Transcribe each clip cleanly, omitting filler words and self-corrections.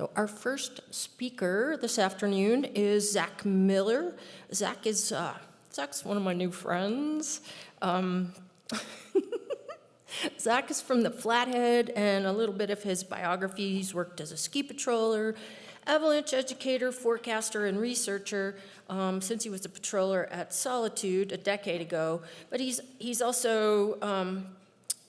So our first speaker this afternoon is Zach Miller. Zach's one of my new friends. Zach is from the Flathead, and a little bit of his biography: he's worked as a ski patroller, avalanche educator, forecaster, and researcher since he was a patroller at Solitude a decade ago. But he's also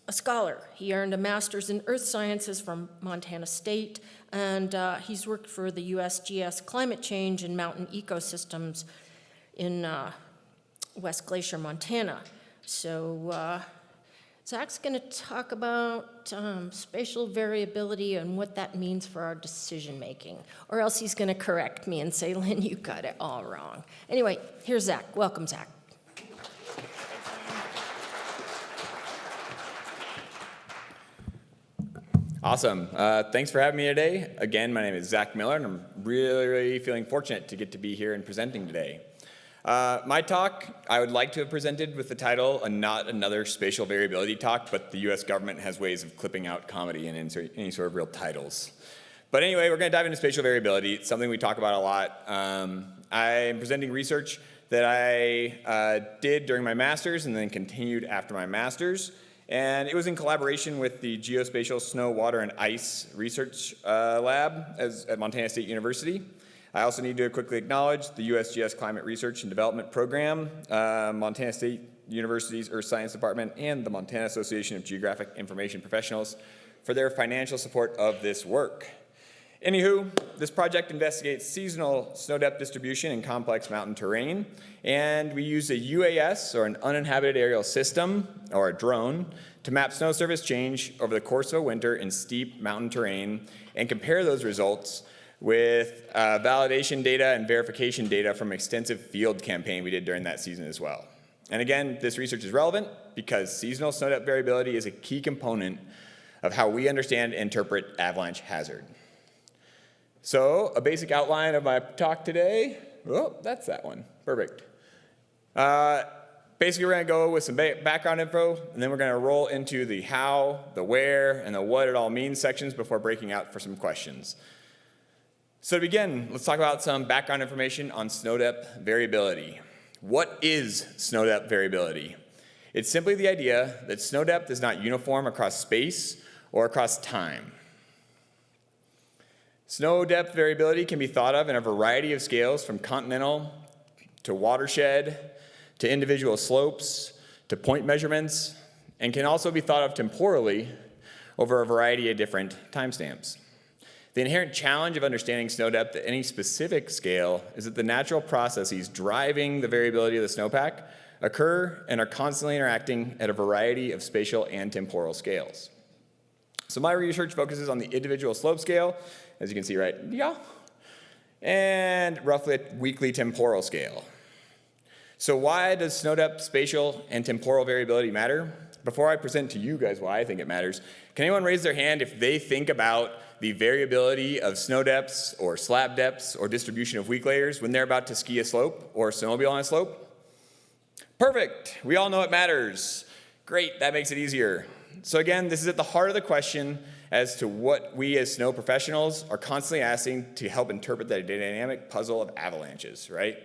a scholar. He earned a master's in earth sciences from Montana State, and he's worked for the USGS climate change and mountain ecosystems in West Glacier, Montana. So Zach's going to talk about spatial variability and what that means for our decision making, or else he's going to correct me and say, Lynn, you got it all wrong. Anyway, here's Zach. Welcome, Zach. Awesome. Thanks for having me today. Again, my name is Zach Miller, and I'm really feeling fortunate to get to be here and presenting today. My talk, I would like to have presented with the title, not another spatial variability talk, but the US government has ways of clipping out comedy and insert any sort of real titles. But anyway, we're going to dive into spatial variability. It's something we talk about a lot. I'm presenting research that I did during my master's and then continued after my master's. And it was in collaboration with the Geospatial Snow, Water, and Ice Research Lab at Montana State University. I also need to quickly acknowledge the USGS Climate Research and Development Program, Montana State University's Earth Science Department, and the Montana Association of Geographic Information Professionals for their financial support of this work. Anywho, this project investigates seasonal snow depth distribution in complex mountain terrain, and we use a UAS, or an uninhabited aerial system, or a drone, to map snow surface change over the course of a winter in steep mountain terrain and compare those results with validation data and verification data from extensive field campaign we did during that season as well. And again, this research is relevant because seasonal snow depth variability is a key component of how we understand and interpret avalanche hazard. So, a basic outline of my talk today. Oh, that's that one. Perfect. Basically, we're going to go with some background info, and then we're going to roll into the how, the where, and the what it all means sections before breaking out for some questions. So to begin, let's talk about some background information on snow depth variability. What is snow depth variability? It's simply the idea that snow depth is not uniform across space or across time. Snow depth variability can be thought of in a variety of scales, from continental to watershed to individual slopes to point measurements, and can also be thought of temporally over a variety of different timestamps. The inherent challenge of understanding snow depth at any specific scale is that the natural processes driving the variability of the snowpack occur and are constantly interacting at a variety of spatial and temporal scales. So my research focuses on the individual slope scale, as you can see right here, and roughly a weekly temporal scale. So why does snow depth, spatial, and temporal variability matter? Before I present to you guys why I think it matters, can anyone raise their hand if they think about the variability of snow depths or slab depths or distribution of weak layers when they're about to ski a slope or snowmobile on a slope? Perfect. We all know it matters. Great, that makes it easier. So again, this is at the heart of the question as to what we as snow professionals are constantly asking to help interpret the dynamic puzzle of avalanches, right?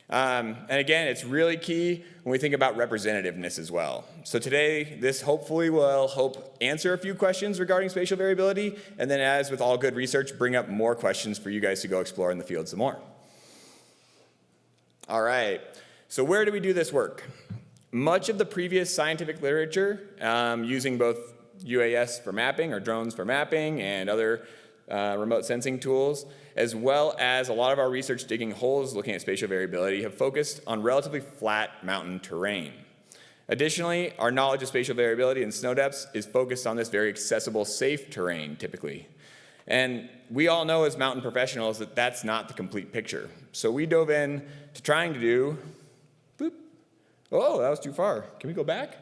And again, it's really key when we think about representativeness as well. So today, this hopefully will help answer a few questions regarding spatial variability, and then as with all good research, bring up more questions for you guys to go explore in the field some more. All right, so where do we do this work? Much of the previous scientific literature, using both UAS for mapping or drones for mapping and other remote sensing tools, as well as a lot of our research digging holes looking at spatial variability, have focused on relatively flat mountain terrain. Additionally, our knowledge of spatial variability in snow depths is focused on this very accessible, safe terrain, typically. And we all know as mountain professionals that that's not the complete picture. So we dove in to trying to do, boop. Oh, that was too far. Can we go back?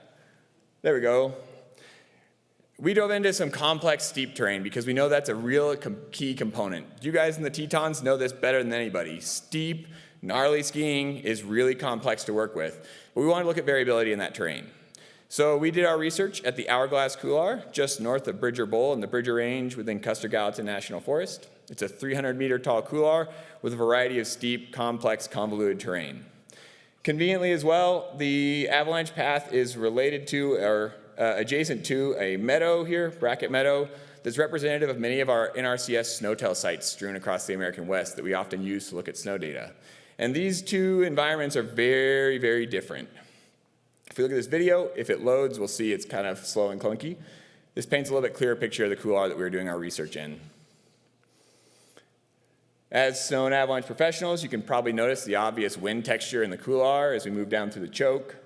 There we go. We dove into some complex steep terrain because we know that's a real key component. You guys in the Tetons know this better than anybody. Steep, gnarly skiing is really complex to work with, but we want to look at variability in that terrain. So we did our research at the Hourglass Couloir, just north of Bridger Bowl in the Bridger Range within Custer-Gallatin National Forest. It's a 300-meter tall couloir with a variety of steep, complex, convoluted terrain. Conveniently as well, the avalanche path is related to or adjacent to a meadow here, Brackett Meadow, that's representative of many of our NRCS snowtail sites strewn across the American West that we often use to look at snow data. And these two environments are very, very different. If we look at this video, if it loads, we'll see it's kind of slow and clunky. This paints a little bit clearer picture of the couloir that we were doing our research in. As snow and avalanche professionals, you can probably notice the obvious wind texture in the couloir as we move down through the choke.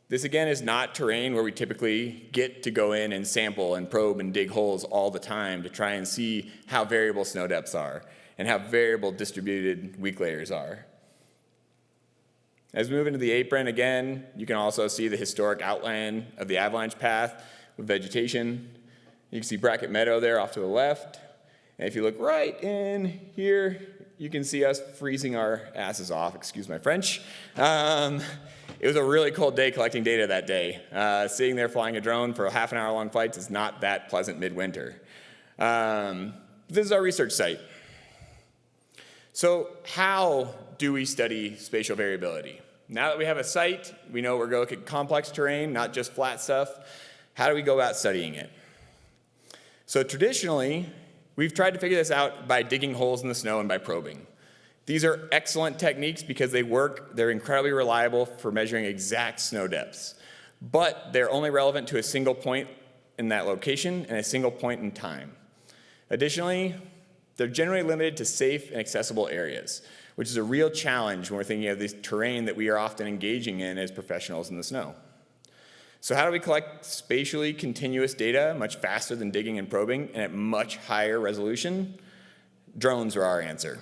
This again is not terrain where we typically get to go in and sample and probe and dig holes all the time to try and see how variable snow depths are and how variable distributed weak layers are. As we move into the apron again, you can also see the historic outline of the avalanche path with vegetation. You can see Brackett Meadow there off to the left. And if you look right in here, you can see us freezing our asses off, excuse my French. It was a really cold day collecting data that day. Sitting there flying a drone for half an hour long flights is not that pleasant midwinter. This is our research site. So how do we study spatial variability? Now that we have a site, we know we're going to look at complex terrain, not just flat stuff. How do we go about studying it? So traditionally, we've tried to figure this out by digging holes in the snow and by probing. These are excellent techniques because they work. They're incredibly reliable for measuring exact snow depths. But they're only relevant to a single point in that location and a single point in time. Additionally, they're generally limited to safe and accessible areas, which is a real challenge when we're thinking of this terrain that we are often engaging in as professionals in the snow. So how do we collect spatially continuous data much faster than digging and probing and at much higher resolution? Drones are our answer.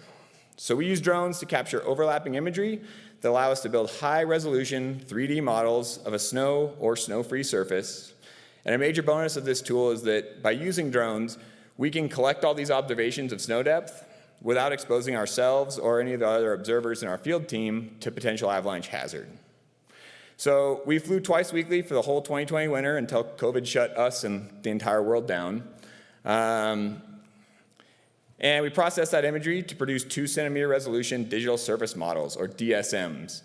So we use drones to capture overlapping imagery that allow us to build high-resolution 3D models of a snow or snow-free surface. And a major bonus of this tool is that by using drones, we can collect all these observations of snow depth without exposing ourselves or any of the other observers in our field team to potential avalanche hazard. So we flew twice weekly for the whole 2020 winter until COVID shut us and the entire world down. And we processed that imagery to produce 2-centimeter resolution digital surface models, or DSMs.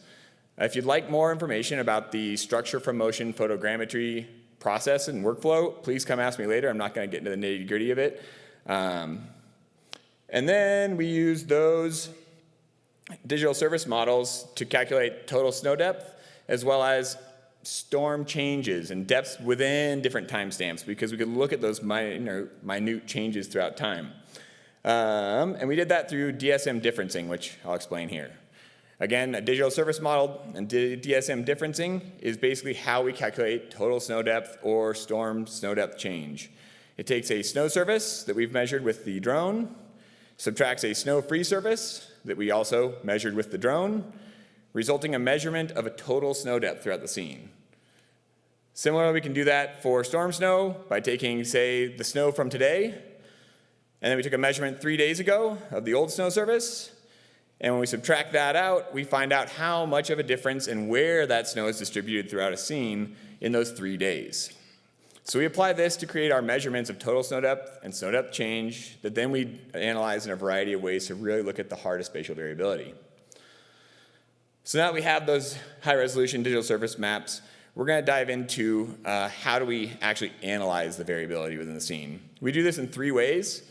If you'd like more information about the structure from motion photogrammetry process and workflow, please come ask me later. I'm not going to get into the nitty-gritty of it. And then we use those digital surface models to calculate total snow depth, as well as storm changes and depths within different timestamps, because we could look at those minute changes throughout time. And we did that through DSM differencing, which I'll explain here. Again, a digital surface model and DSM differencing is basically how we calculate total snow depth or storm snow depth change. It takes a snow surface that we've measured with the drone, subtracts a snow-free surface that we also measured with the drone, resulting in a measurement of a total snow depth throughout the scene. Similarly, we can do that for storm snow by taking, say, the snow from today, and then we took a measurement 3 days ago of the old snow surface, and when we subtract that out, we find out how much of a difference and where that snow is distributed throughout a scene in those 3 days. So we apply this to create our measurements of total snow depth and snow depth change that then we analyze in a variety of ways to really look at the heart of spatial variability. So now that we have those high-resolution digital surface maps, we're going to dive into how do we actually analyze the variability within the scene. We do this in 3 ways.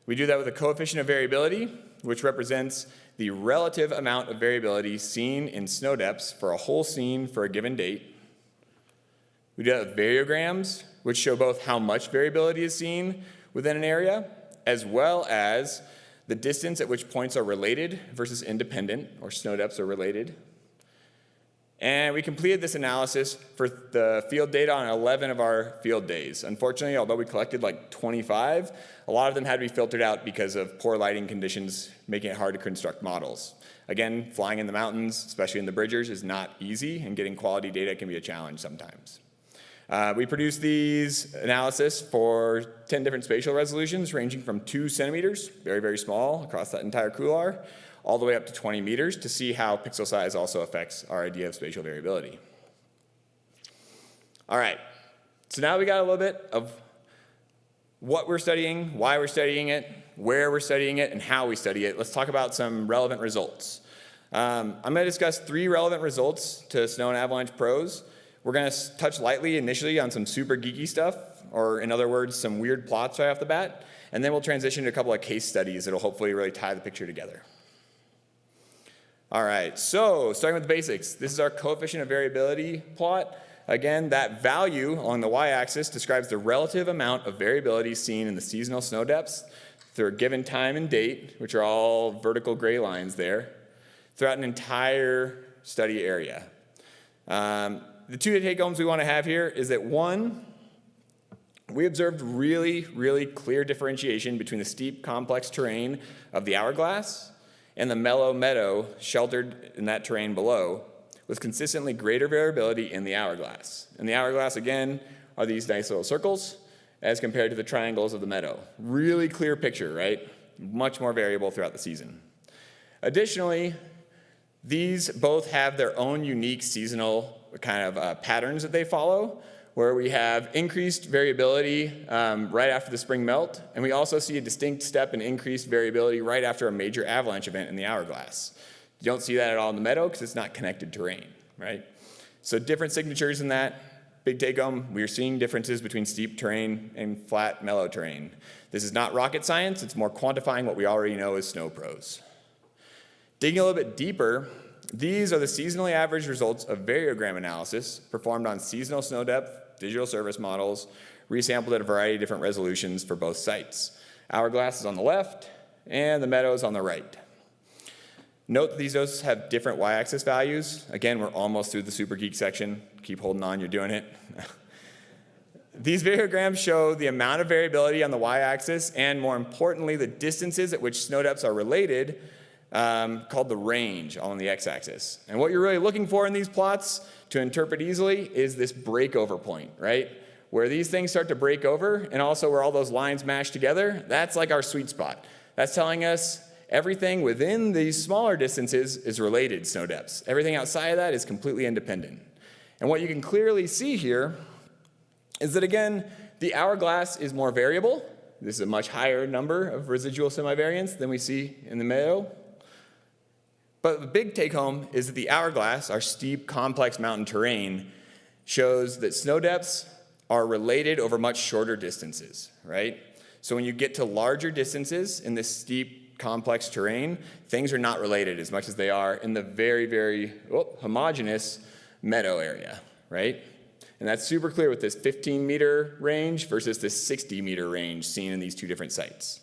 We do that with a coefficient of variability, which represents the relative amount of variability seen in snow depths for a whole scene for a given date. We do that with variograms, which show both how much variability is seen within an area, as well as the distance at which points are related versus independent, or snow depths are related. And we completed this analysis for the field data on 11 of our field days. Unfortunately, although we collected like 25, a lot of them had to be filtered out because of poor lighting conditions, making it hard to construct models. Again, flying in the mountains, especially in the Bridgers, is not easy, and getting quality data can be a challenge sometimes. We produced these analysis for 10 different spatial resolutions, ranging from 2 centimeters, very, very small, across that entire couloir, all the way up to 20 meters to see how pixel size also affects our idea of spatial variability. All right, so now we got a little bit of what we're studying, why we're studying it, where we're studying it, and how we study it. Let's talk about some relevant results. I'm going to discuss 3 relevant results to snow and avalanche pros. We're going to touch lightly initially on some super geeky stuff, or in other words, some weird plots right off the bat, and then we'll transition to a couple of case studies that'll hopefully really tie the picture together. All right, so starting with the basics, this is our coefficient of variability plot. Again, that value along the y-axis describes the relative amount of variability seen in the seasonal snow depths through a given time and date, which are all vertical gray lines there, throughout an entire study area. The 2 take-homes we want to have here is that 1, we observed really, really clear differentiation between the steep, complex terrain of the hourglass and the mellow meadow sheltered in that terrain below, with consistently greater variability in the hourglass. And the hourglass, again, are these nice little circles as compared to the triangles of the meadow. Really clear picture, right? Much more variable throughout the season. Additionally, these both have their own unique seasonal kind of patterns that they follow, where we have increased variability right after the spring melt, and we also see a distinct step in increased variability right after a major avalanche event in the hourglass. You don't see that at all in the meadow because it's not connected terrain, right? So different signatures in that. Big take home, we are seeing differences between steep terrain and flat, mellow terrain. This is not rocket science, it's more quantifying what we already know as snow pros. Digging a little bit deeper, these are the seasonally average results of variogram analysis performed on seasonal snow depth, digital service models, resampled at a variety of different resolutions for both sites. Hourglass is on the left, and the meadow is on the right. Note that these doses have different y-axis values. Again, we're almost through the super geek section. Keep holding on, you're doing it. These variograms show the amount of variability on the y-axis and, more importantly, the distances at which snow depths are related, called the range on the x-axis. And what you're really looking for in these plots to interpret easily is this breakover point, right? Where these things start to break over and also where all those lines mash together, that's like our sweet spot. That's telling us everything within these smaller distances is related snow depths. Everything outside of that is completely independent. And what you can clearly see here is that, again, the hourglass is more variable. This is a much higher number of residual semivariance than we see in the meadow. But the big take home is that the hourglass, our steep, complex mountain terrain, shows that snow depths are related over much shorter distances, right? So when you get to larger distances in this steep, complex terrain, things are not related as much as they are in the very, very homogeneous meadow area, right? And that's super clear with this 15-meter range versus this 60-meter range seen in these 2 different sites.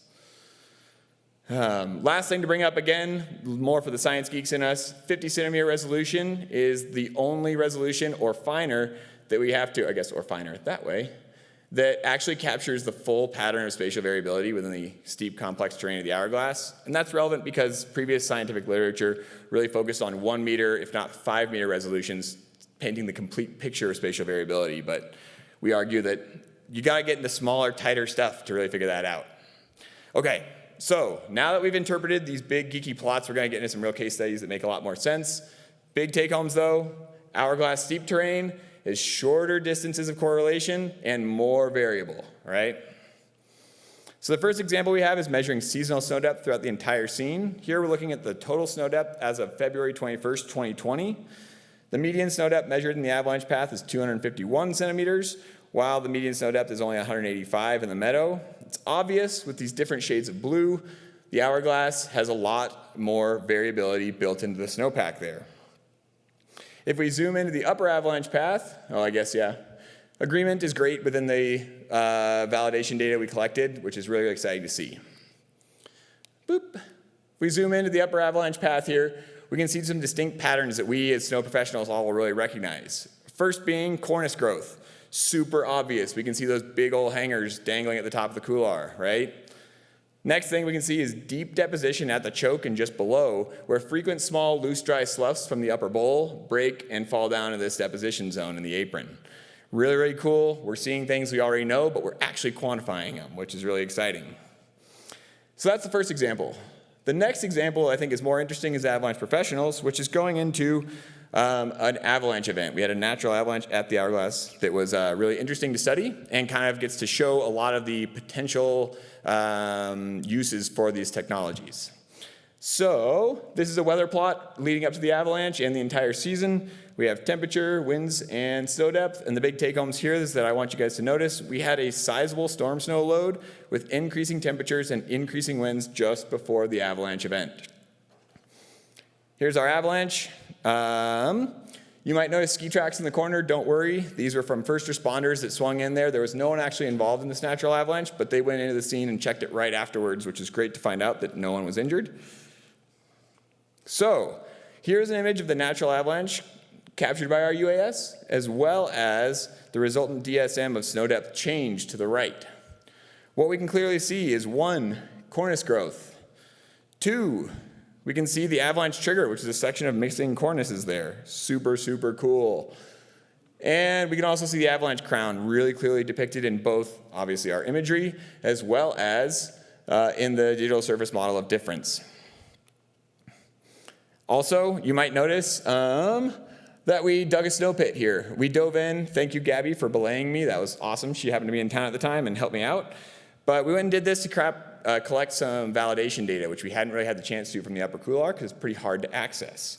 Last thing to bring up again, more for the science geeks in us, 50-centimeter resolution is the only resolution or finer that we have to, I guess, or finer that way, that actually captures the full pattern of spatial variability within the steep, complex terrain of the hourglass. And that's relevant because previous scientific literature really focused on 1 meter, if not 5-meter resolutions, painting the complete picture of spatial variability. But we argue that you gotta get into smaller, tighter stuff to really figure that out. Okay, so now that we've interpreted these big geeky plots, we're gonna get into some real case studies that make a lot more sense. Big take homes though, hourglass steep terrain is shorter distances of correlation and more variable, right? So the first example we have is measuring seasonal snow depth throughout the entire scene. Here we're looking at the total snow depth as of February 21st, 2020. The median snow depth measured in the avalanche path is 251 centimeters, while the median snow depth is only 185 in the meadow. It's obvious with these different shades of blue, the hourglass has a lot more variability built into the snowpack there. If we zoom into the upper avalanche path, agreement is great within the validation data we collected, which is really exciting to see. Boop. If we zoom into the upper avalanche path here, we can see some distinct patterns that we as snow professionals all will really recognize. First being cornice growth. Super obvious. We can see those big old hangers dangling at the top of the couloir, right? Next thing we can see is deep deposition at the choke and just below, where frequent small loose dry sloughs from the upper bowl break and fall down into this deposition zone in the apron. Really, really cool. We're seeing things we already know, but we're actually quantifying them, which is really exciting. So that's the first example. The next example I think is more interesting as avalanche professionals, which is going into an avalanche event. We had a natural avalanche at the Hourglass that was really interesting to study and kind of gets to show a lot of the potential uses for these technologies. So this is a weather plot leading up to the avalanche and the entire season. We have temperature, winds, and snow depth. And the big take-homes here is that I want you guys to notice we had a sizable storm snow load with increasing temperatures and increasing winds just before the avalanche event. Here's our avalanche. You might notice ski tracks in the corner. Don't worry. These were from first responders that swung in there. There was no one actually involved in this natural avalanche, but they went into the scene and checked it right afterwards, which is great to find out that no one was injured. So here's an image of the natural avalanche captured by our UAS, as well as the resultant DSM of snow depth change to the right. What we can clearly see is 1, cornice growth. 2, we can see the avalanche trigger, which is a section of missing cornices there. Super, super cool. And we can also see the avalanche crown really clearly depicted in both, obviously, our imagery, as well as in the digital surface model of difference. Also, you might notice that we dug a snow pit here. We dove in. Thank you, Gabby, for belaying me. That was awesome. She happened to be in town at the time and helped me out. But we went and did this to collect some validation data, which we hadn't really had the chance to do from the upper couloir because it's pretty hard to access.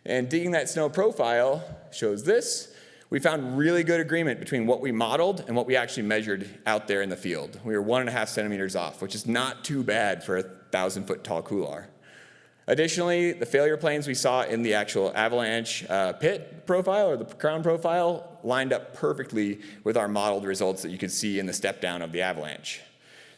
And digging that snow profile shows this. We found really good agreement between what we modeled and what we actually measured out there in the field. We were 1.5 centimeters off, which is not too bad for a 1,000-foot tall couloir. Additionally, the failure planes we saw in the actual avalanche pit profile or the crown profile lined up perfectly with our modeled results that you could see in the step down of the avalanche.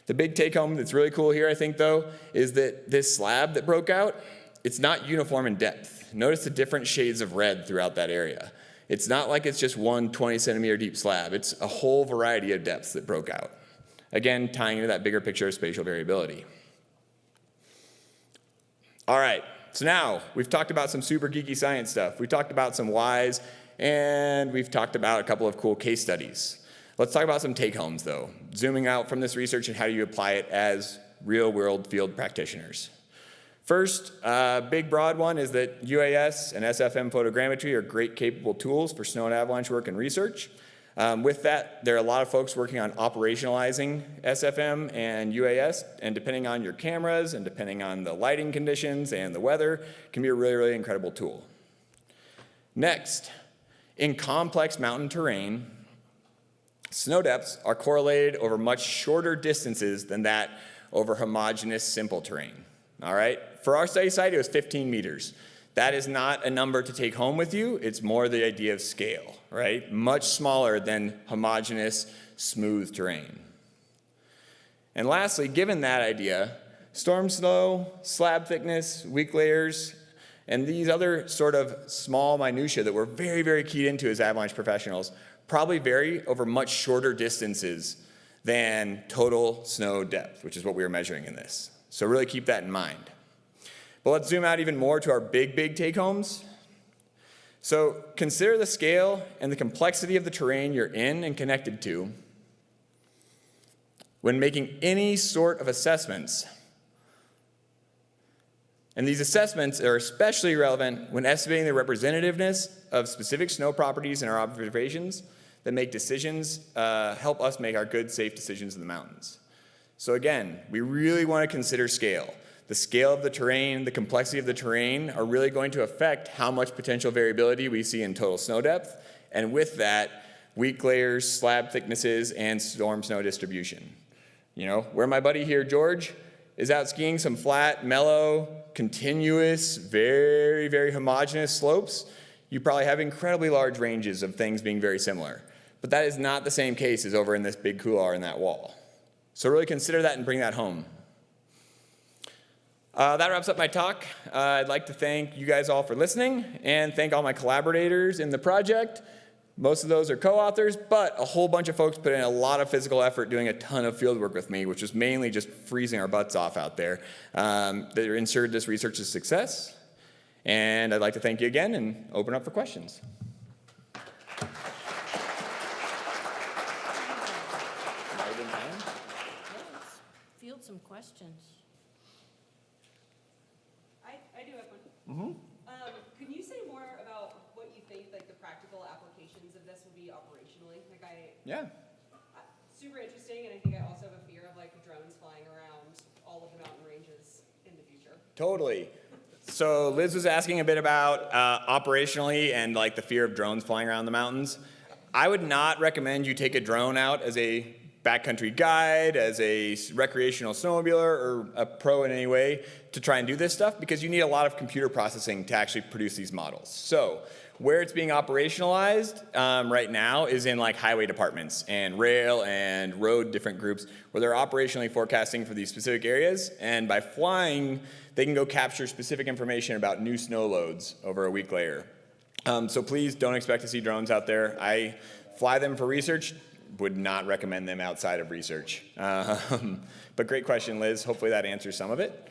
The big take home that's really cool here, I think, though, is that this slab that broke out, it's not uniform in depth. Notice the different shades of red throughout that area. It's not like it's just one 20-centimeter deep slab. It's a whole variety of depths that broke out. Again, tying into that bigger picture of spatial variability. All right, so now we've talked about some super geeky science stuff. We talked about some whys, and we've talked about a couple of cool case studies. Let's talk about some take-homes, though. Zooming out from this research and how do you apply it as real-world field practitioners. First, big broad one is that UAS and SFM photogrammetry are great capable tools for snow and avalanche work and research. With that, there are a lot of folks working on operationalizing SFM and UAS, and depending on your cameras and depending on the lighting conditions and the weather, can be a really, really incredible tool. Next, in complex mountain terrain, snow depths are correlated over much shorter distances than that over homogeneous simple terrain. All right, for our study site, it was 15 meters. That is not a number to take home with you. It's more the idea of scale, right? Much smaller than homogeneous, smooth terrain. And lastly, given that idea, storm snow, slab thickness, weak layers, and these other sort of small minutiae that we're very, very keyed into as avalanche professionals probably vary over much shorter distances than total snow depth, which is what we were measuring in this. So really keep that in mind. But let's zoom out even more to our big, big take-homes. So consider the scale and the complexity of the terrain you're in and connected to when making any sort of assessments. And these assessments are especially relevant when estimating the representativeness of specific snow properties in our observations that make decisions, help us make our good, safe decisions in the mountains. So again, we really want to consider scale. The scale of the terrain, the complexity of the terrain are really going to affect how much potential variability we see in total snow depth, and with that, weak layers, slab thicknesses, and storm snow distribution. You know, where my buddy here, George, is out skiing some flat, mellow, continuous, very, very homogeneous slopes, you probably have incredibly large ranges of things being very similar. But that is not the same case as over in this big couloir in that wall. So really consider that and bring that home. That wraps up my talk. I'd like to thank you guys all for listening and thank all my collaborators in the project. Most of those are co-authors, but a whole bunch of folks put in a lot of physical effort doing a ton of field work with me, which was mainly just freezing our butts off out there. That ensured this research's success. And I'd like to thank you again and open up for questions. Let's field some questions. I do have one. Can you say more about what practical applications of this will be operationally? Like Yeah. super interesting, and I think I also have a fear of like drones flying around all of the mountain ranges in the future. Totally. So Liz was asking a bit about operationally and like the fear of drones flying around the mountains. I would not recommend you take a drone out as a backcountry guide, as a recreational snowmobiler, or a pro in any way to try and do this stuff, because you need a lot of computer processing to actually produce these models. So where it's being operationalized right now is in like highway departments and rail and road different groups where they're operationally forecasting for these specific areas, and by flying they can go capture specific information about new snow loads over a week later. So please don't expect to see drones out there. I fly them for research, would not recommend them outside of research. But great question, Liz. Hopefully that answers some of it.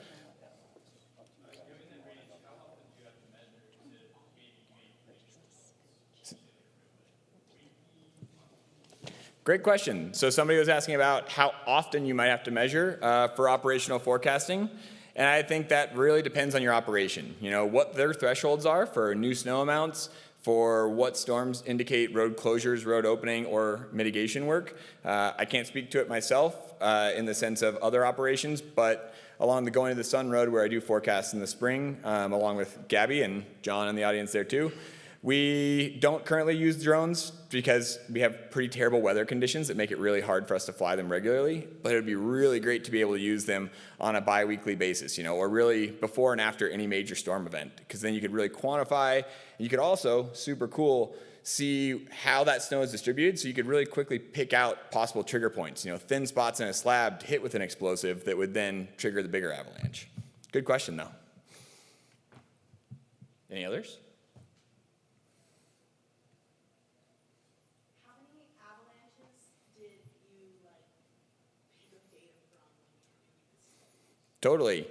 Great question. So somebody was asking about how often you might have to measure for operational forecasting. And I think that really depends on your operation. You know, what their thresholds are for new snow amounts, for what storms indicate road closures, road opening, or mitigation work. I can't speak to it myself in the sense of other operations, but along the Going to the Sun Road where I do forecasts in the spring, along with Gabby and John in the audience there too, we don't currently use drones because we have pretty terrible weather conditions that make it really hard for us to fly them regularly, but it would be really great to be able to use them on a bi-weekly basis, you know, or really before and after any major storm event, because then you could really quantify, and you could also, super cool, see how that snow is distributed, so you could really quickly pick out possible trigger points, you know, thin spots in a slab to hit with an explosive that would then trigger the bigger avalanche. Good question, though. Any others? Totally.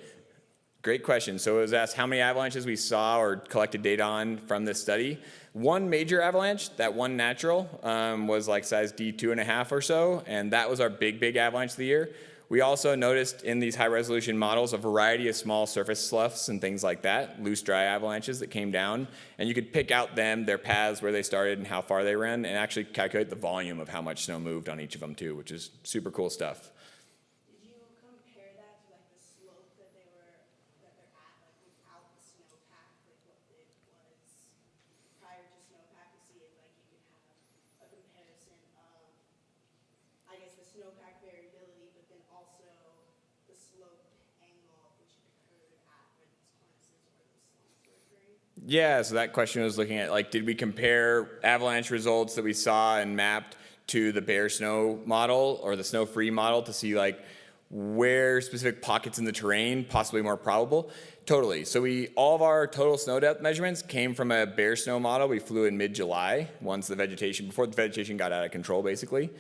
Great question. So it was asked how many avalanches we saw or collected data on from this study. One major avalanche, that one natural, was like size D2.5 or so, and that was our big avalanche of the year. We also noticed in these high-resolution models a variety of small surface sloughs and things like that, loose, dry avalanches that came down, and you could pick out their paths, where they started and how far they ran, and actually calculate the volume of how much snow moved on each of them too, which is super cool stuff. Snowpack variability, but then also the slope angle which occurred at where these cornices or those slumps were occurring? Yeah, so that question was looking at, like, did we compare avalanche results that we saw and mapped to the bare snow model or the snow-free model to see, like, where specific pockets in the terrain possibly more probable? Totally. So all of our total snow depth measurements came from a bare snow model we flew in mid-July, before the vegetation got out of control, basically.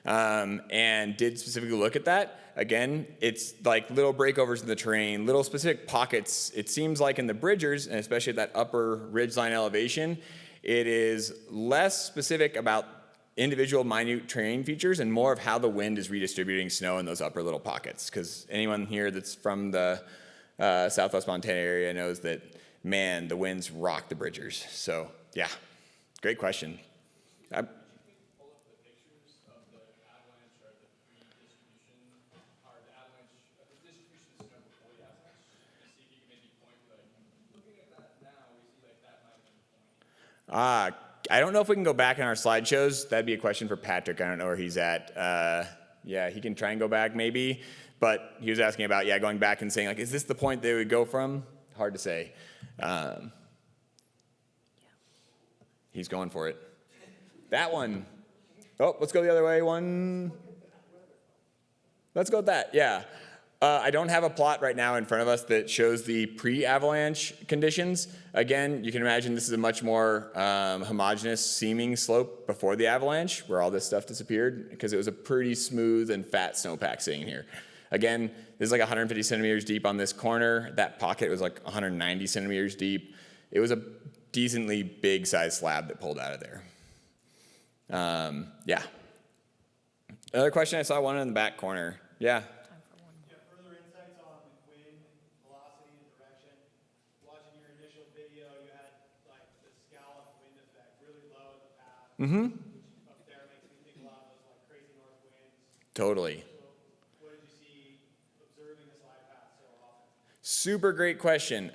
And did specifically look at that. Again, it's like little breakovers in the terrain, little specific pockets. It seems like in the bridgers, and especially at that upper ridgeline elevation, it is less specific about individual minute terrain features and more of how the wind is redistributing snow in those upper little pockets. Because anyone here that's from the Southwest Montana area knows that, man, the winds rock the bridgers. So, yeah, great question. I don't know if we can go back in our slideshows. That'd be a question for Patrick. I don't know where he's at. Yeah, he can try and go back maybe. But he was asking about, going back and saying, like, is this the point they would go from? Hard to say. He's going for it. That one. Oh, let's go the other way. One. Let's go with that, yeah. I don't have a plot right now in front of us that shows the pre-avalanche conditions. Again, you can imagine this is a much more homogeneous seeming slope before the avalanche, where all this stuff disappeared, because it was a pretty smooth and fat snowpack sitting here. Again, this is like 150 centimeters deep on this corner. That pocket was like 190 centimeters deep. It was a decently big size slab that pulled out of there. Yeah. Another question, I saw one in the back corner. Yeah. Watching your initial video, you had like the scallop wind effect really low at the Mm-hmm. Up there makes me think a lot of those like crazy north winds. Totally. So what did you see observing this glide path so often? Super great question.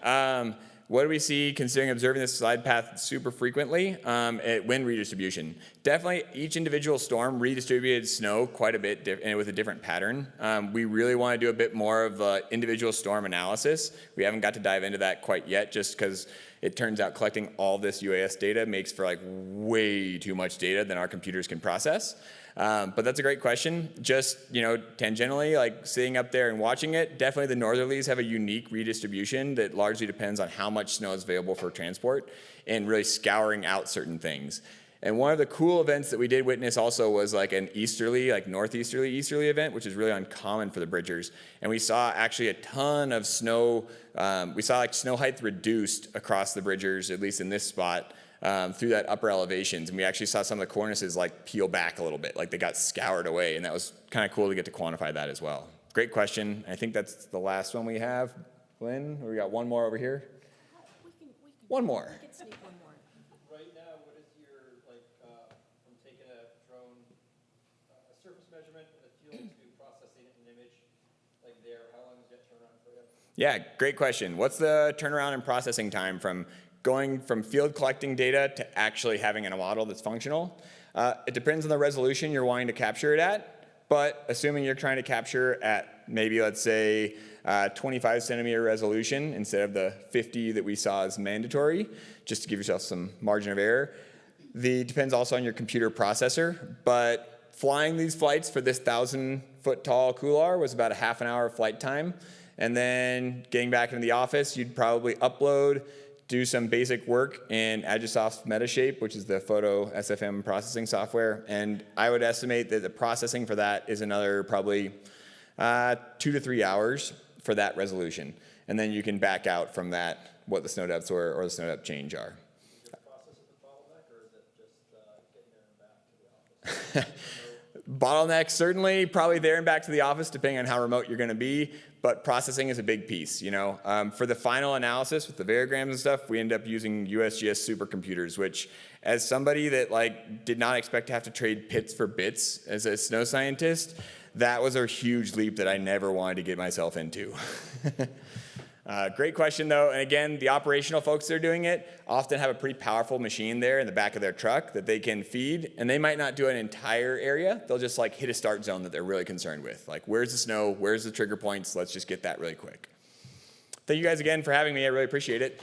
What do we see considering observing this glide path super frequently? Wind redistribution. Definitely each individual storm redistributed snow quite a bit and with a different pattern. We really want to do a bit more of individual storm analysis. We haven't got to dive into that quite yet just because it turns out collecting all this UAS data makes for like way too much data than our computers can process. But that's a great question. Just, tangentially, like sitting up there and watching it, definitely the northerlies have a unique redistribution that largely depends on how much snow is available for transport and really scouring out certain things. And one of the cool events that we did witness also was like an easterly, like northeasterly event, which is really uncommon for the bridgers. And we saw actually a ton of snow. We saw like snow height reduced across the bridgers, at least in this spot, through that upper elevations. And we actually saw some of the cornices like peel back a little bit, like they got scoured away. And that was kind of cool to get to quantify that as well. Great question. I think that's the last one we have. Glenn, we got one more over here. One more. Right now, what is your, from taking a drone, a surface measurement in the field to processing an image, how long is that turnaround for you? Yeah, great question. What's the turnaround and processing time from going from field collecting data to actually having a model that's functional? It depends on the resolution you're wanting to capture it at, but assuming you're trying to capture at maybe, let's say, 25 centimeter resolution instead of the 50 that we saw as mandatory, just to give yourself some margin of error. Depends also on your computer processor, but flying these flights for this 1,000-foot tall couloir was about a half an hour flight time. And then getting back into the office, you'd probably upload, do some basic work in Agisoft's Metashape, which is the photo SFM processing software. And I would estimate that the processing for that is another probably 2 to 3 hours for that resolution. And then you can back out from that what the snow depths or the snow depth change are. Is your process at the bottleneck, or is it just getting there and back to the office? Bottleneck, certainly probably there and back to the office, depending on how remote you're going to be. But processing is a big piece, For the final analysis with the variograms and stuff, we end up using USGS supercomputers, which, as somebody that did not expect to have to trade pits for bits as a snow scientist, that was a huge leap that I never wanted to get myself into. Great question, though. And again, the operational folks that are doing it often have a pretty powerful machine there in the back of their truck that they can feed. And they might not do an entire area. They'll just hit a start zone that they're really concerned with. Where's the snow? Where's the trigger points? Let's just get that really quick. Thank you guys again for having me. I really appreciate it.